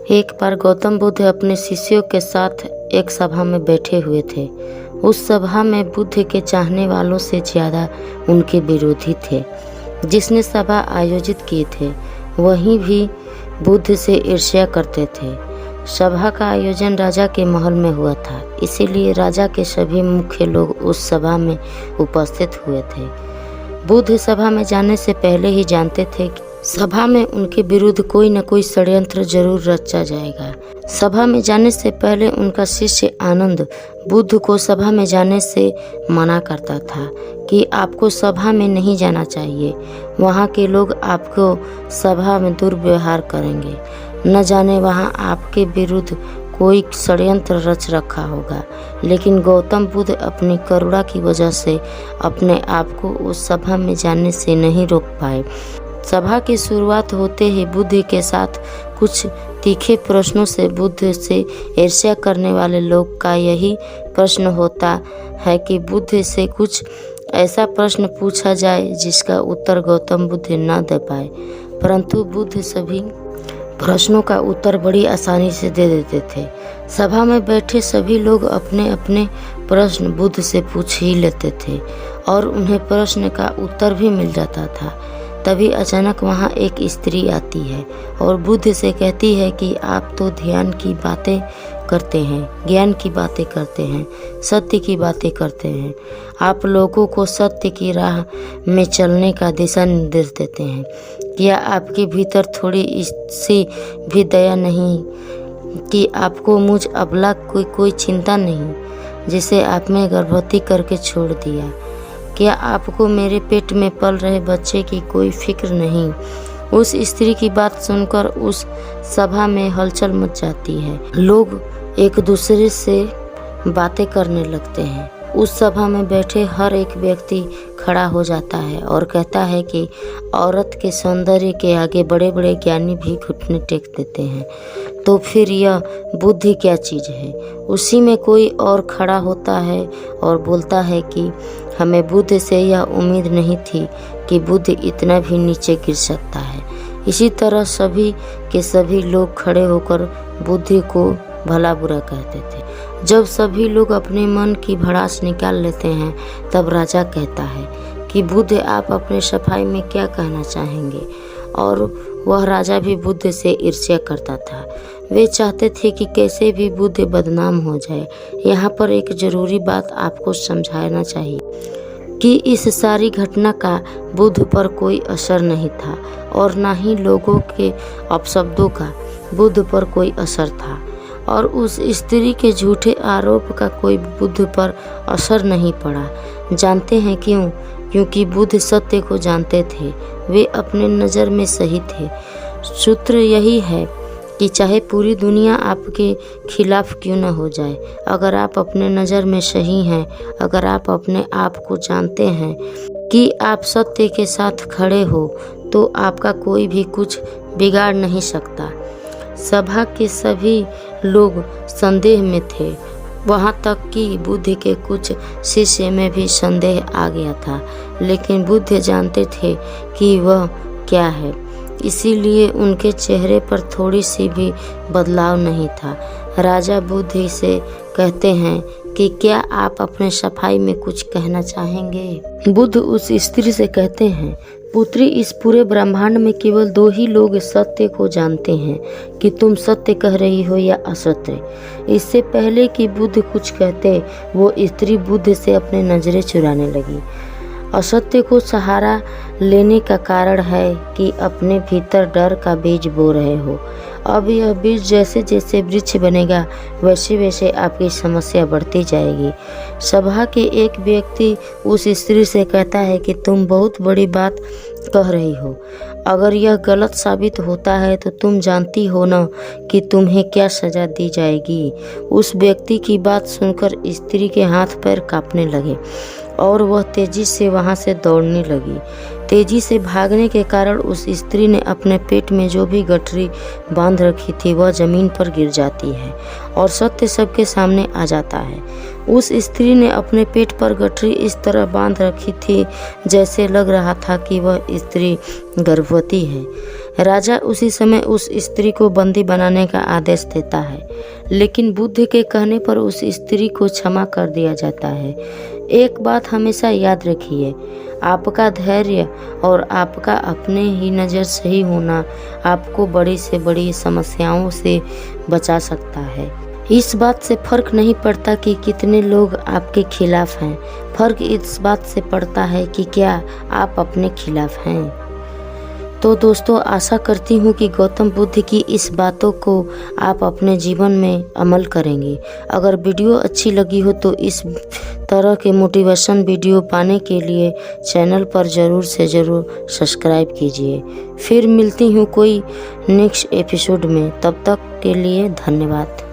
एक बार गौतम बुद्ध अपने शिष्यों के साथ एक सभा में बैठे हुए थे। उस सभा में बुद्ध के चाहने वालों से ज़्यादा उनके विरोधी थे। जिसने सभा आयोजित की थे वहीं भी बुद्ध से ईर्ष्या करते थे। सभा का आयोजन राजा के महल में हुआ था, इसीलिए राजा के सभी मुख्य लोग उस सभा में उपस्थित हुए थे। बुद्ध सभा में जाने से पहले ही जानते थे कि सभा में उनके विरुद्ध कोई न कोई षड्यंत्र जरूर रचा जाएगा। सभा में जाने से पहले उनका शिष्य आनंद बुद्ध को सभा में जाने से मना करता था कि आपको सभा में नहीं जाना चाहिए, वहाँ के लोग आपको सभा में दुर्व्यवहार करेंगे, न जाने वहाँ आपके विरुद्ध कोई षड्यंत्र रच रखा होगा। लेकिन गौतम बुद्ध अपनी करुणा की वजह से अपने आप को उस सभा में जाने से नहीं रोक पाए। सभा की शुरुआत होते ही बुद्ध के साथ कुछ तीखे प्रश्नों से बुद्ध से ईर्ष्या करने वाले लोग का यही प्रश्न होता है कि बुद्ध से कुछ ऐसा प्रश्न पूछा जाए जिसका उत्तर गौतम बुद्ध न दे पाए, परंतु बुद्ध सभी प्रश्नों का उत्तर बड़ी आसानी से दे देते थे। सभा में बैठे सभी लोग अपने अपने प्रश्न बुद्ध से पूछ ही लेते थे और उन्हें प्रश्न का उत्तर भी मिल जाता था। तभी अचानक वहाँ एक स्त्री आती है और बुद्ध से कहती है कि आप तो ध्यान की बातें करते हैं, ज्ञान की बातें करते हैं, सत्य की बातें करते हैं, आप लोगों को सत्य की राह में चलने का दिशा निर्देश देते हैं। क्या आपके भीतर थोड़ी इससे भी दया नहीं कि आपको मुझ अबला की कोई चिंता नहीं जिसे आपने गर्भवती करके छोड़ दिया? क्या आपको मेरे पेट में पल रहे बच्चे की कोई फिक्र नहीं? उस स्त्री की बात सुनकर उस सभा में हलचल मच जाती है। लोग एक दूसरे से बातें करने लगते हैं। उस सभा में बैठे हर एक व्यक्ति खड़ा हो जाता है और कहता है कि औरत के सौंदर्य के आगे बड़े बड़े ज्ञानी भी घुटने टेक देते हैं, तो फिर यह बुद्धि क्या चीज़ है? उसी में कोई और खड़ा होता है और बोलता है कि हमें बुद्ध से यह उम्मीद नहीं थी कि बुद्ध इतना भी नीचे गिर सकता है। इसी तरह सभी के सभी लोग खड़े होकर बुद्ध को भला बुरा कहते थे। जब सभी लोग अपने मन की भड़ास निकाल लेते हैं तब राजा कहता है कि बुद्ध आप अपने सफाई में क्या कहना चाहेंगे? और वह राजा भी बुद्ध से ईर्ष्या करता था। वे चाहते थे कि कैसे भी बुद्ध बदनाम हो जाए। यहाँ पर एक जरूरी बात आपको समझाना चाहिए कि इस सारी घटना का बुद्ध पर कोई असर नहीं था और न ही लोगों के अपशब्दों का बुद्ध पर कोई असर था, और उस स्त्री के झूठे आरोप का कोई बुद्ध पर असर नहीं पड़ा। जानते हैं क्यों? क्योंकि बुद्ध सत्य को जानते थे, वे अपने नज़र में सही थे। सूत्र यही है कि चाहे पूरी दुनिया आपके खिलाफ क्यों न हो जाए, अगर आप अपने नज़र में सही हैं, अगर आप अपने आप को जानते हैं कि आप सत्य के साथ खड़े हो, तो आपका कोई भी कुछ बिगाड़ नहीं सकता। सभा के सभी लोग संदेह में थे, वहाँ तक कि बुद्ध के कुछ शिष्य में भी संदेह आ गया था, लेकिन बुद्ध जानते थे कि वह क्या है, इसीलिए उनके चेहरे पर थोड़ी सी भी बदलाव नहीं था। राजा बुद्ध से कहते हैं कि क्या आप अपने सफाई में कुछ कहना चाहेंगे? बुद्ध उस स्त्री से कहते हैं, पुत्री, इस पूरे ब्रह्मांड में केवल 2 ही लोग सत्य को जानते हैं कि तुम सत्य कह रही हो या असत्य। इससे पहले कि बुद्ध कुछ कहते, वो स्त्री बुद्ध से अपनी नजरें चुराने लगी। असत्य को सहारा लेने का कारण है कि अपने भीतर डर का बीज बो रहे हो। अब यह बीज जैसे जैसे वृक्ष बनेगा वैसे वैसे आपकी समस्या बढ़ती जाएगी। सभा के एक व्यक्ति उस स्त्री से कहता है कि तुम बहुत बड़ी बात कह रही हो। अगर यह गलत साबित होता है तो तुम जानती हो ना कि तुम्हें क्या सजा दी जाएगी। उस व्यक्ति की बात सुनकर स्त्री के हाथ पैर कांपने लगे और वह तेजी से वहां से दौड़ने लगी। तेजी से भागने के कारण उस स्त्री ने अपने पेट में जो भी गठरी बांध रखी थी वह जमीन पर गिर जाती है और सत्य सबके सामने आ जाता है। उस स्त्री ने अपने पेट पर गठरी इस तरह बांध रखी थी जैसे लग रहा था कि वह स्त्री गर्भवती है। राजा उसी समय उस स्त्री को बंदी बनाने का आदेश देता है, लेकिन बुद्ध के कहने पर उस स्त्री को क्षमा कर दिया जाता है। एक बात हमेशा याद रखिए, आपका धैर्य और आपका अपने ही नज़र सही होना आपको बड़ी से बड़ी समस्याओं से बचा सकता है। इस बात से फर्क नहीं पड़ता कि कितने लोग आपके खिलाफ हैं, फर्क इस बात से पड़ता है कि क्या आप अपने खिलाफ हैं। तो दोस्तों, आशा करती हूँ कि गौतम बुद्ध की इस बातों को आप अपने जीवन में अमल करेंगे। अगर वीडियो अच्छी लगी हो तो इस तरह के मोटिवेशन वीडियो पाने के लिए चैनल पर ज़रूर से ज़रूर सब्सक्राइब कीजिए। फिर मिलती हूँ कोई नेक्स्ट एपिसोड में, तब तक के लिए धन्यवाद।